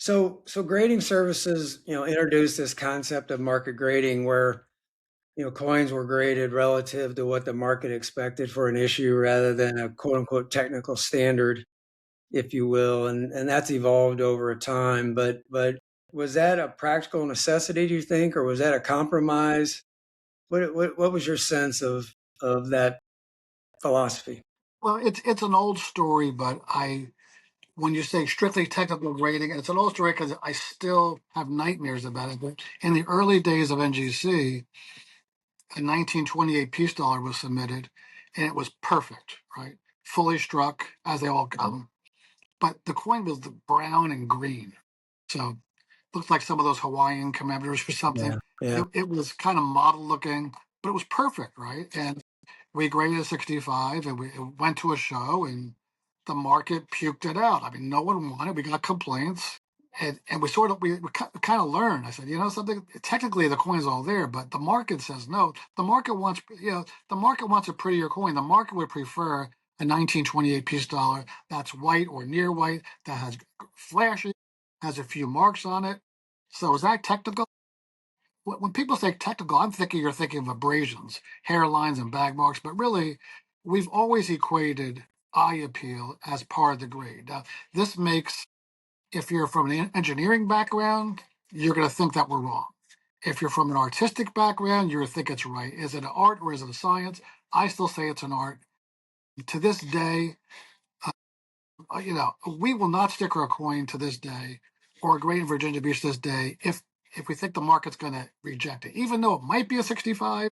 So grading services, introduced this concept of market grading where, coins were graded relative to what the market expected for an issue rather than a quote unquote technical standard, if you will. And that's evolved over time. But was that a practical necessity, do you think, or was that a compromise? What was your sense of that philosophy? Well, it's an old story, but when you say strictly technical grading, it's an old story because I still have nightmares about it. But in the early days of NGC, a 1928 peace dollar was submitted, and it was perfect, right? Fully struck as they all come. But the coin was the brown and green, so looked like some of those Hawaiian commemoratives or Yeah, something. yeah, It was kind of model looking, but it was perfect, right? And we graded a 65, and it went to a show, and the market puked it out. I mean, no one wanted. We got complaints, and we kind of learned. I said, something. Technically, the coin's all there, but the market says no. The market wants a prettier coin. The market would prefer a 1928 peace dollar that's white or near white, that has flashes, has a few marks on it. So is that technical? When people say technical, you're thinking of abrasions, hairlines, and bag marks, but really, we've always equated eye appeal as part of the grade. Now, this makes, if you're from an engineering background, you're going to think that we're wrong. If you're from an artistic background, you're going to think it's right. Is it an art or is it a science? I still say it's an art. To this day, we will not sticker a coin to this day or a grade in Virginia Beach this day if we think the market's going to reject it, even though it might be a 65.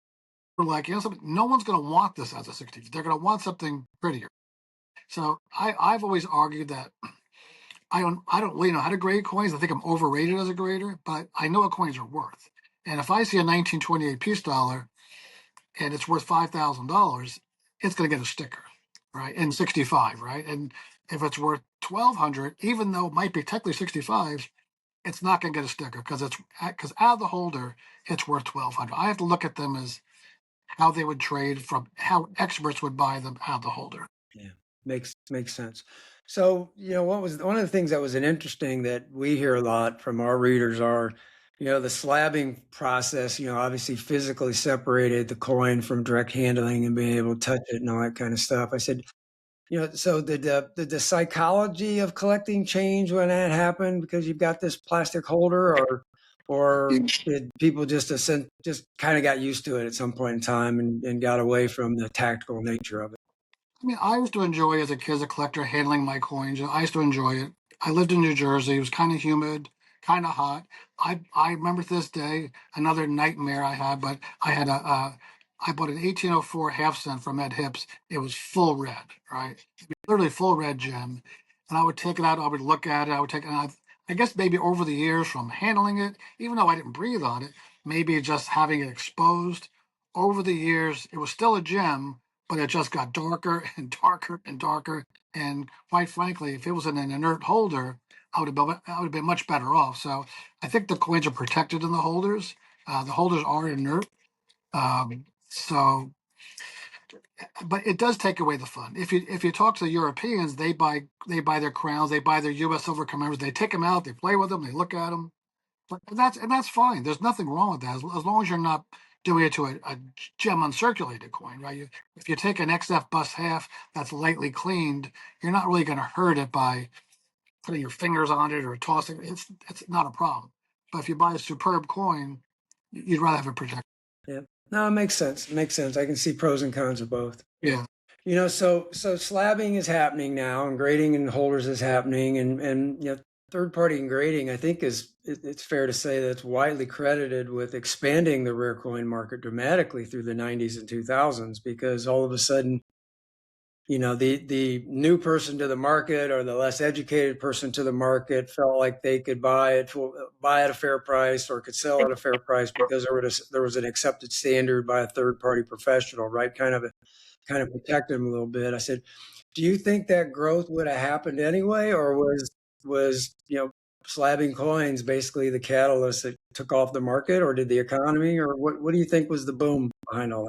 We're like, something, no one's going to want this as a 60. They're going to want something prettier. So I've always argued that I don't really know how to grade coins. I think I'm overrated as a grader, but I know what coins are worth. And if I see a 1928 peace dollar and it's worth $5,000, it's going to get a sticker, right? And 65, right? And if it's worth 1,200, even though it might be technically 65, it's not going to get a sticker because out of the holder, it's worth 1,200. I have to look at them as how they would trade, from how experts would buy them out of the holder. yeah. Makes sense. So, what was one of the things that was an interesting that we hear a lot from our readers are, the slabbing process, obviously physically separated the coin from direct handling and being able to touch it and all that kind of stuff. I said, so did the psychology of collecting change when that happened because you've got this plastic holder, or did people just kind of got used to it at some point in time and got away from the tactical nature of it? I mean, I used to enjoy as a kid, as a collector, handling my coins. I used to enjoy it. I lived in New Jersey. It was kind of humid, kind of hot. I remember to this day another nightmare I had, but I bought an 1804 half cent from Ed Hips. It was full red, right? Literally full red gem. And I would take it out. I would look at it. I would take it out. I guess maybe over the years from handling it, even though I didn't breathe on it, maybe just having it exposed over the years, it was still a gem, but it just got darker and darker and darker. And quite frankly, if it was in an inert holder, I would have been much better off. So I think the coins are protected in the holders. The holders are inert. So, but it does take away the fun. If you talk to the Europeans, they buy their crowns, they buy their U.S. silver commemoratives, they take them out, they play with them, they look at them. And that's fine. There's nothing wrong with that as long as you're not doing it to a gem uncirculated coin, right? If you take an XF bust half that's lightly cleaned, you're not really going to hurt it by putting your fingers on it or tossing it. It's not a problem. But if you buy a superb coin, you'd rather have it protected. Yeah. No, it makes sense. It makes sense. I can see pros and cons of both. Yeah. So slabbing is happening now, and grading and holders is happening, and third party grading, I think it's fair to say that it's widely credited with expanding the rare coin market dramatically through the 90s and 2000s, because all of a sudden, the new person to the market or the less educated person to the market felt like they could buy at a fair price or could sell at a fair price because there was an accepted standard by a third party professional, right? Kind of protect them a little bit. I said, do you think that growth would have happened anyway, or was slabbing coins basically the catalyst that took off the market, or did the economy, or what do you think was the boom behind all that?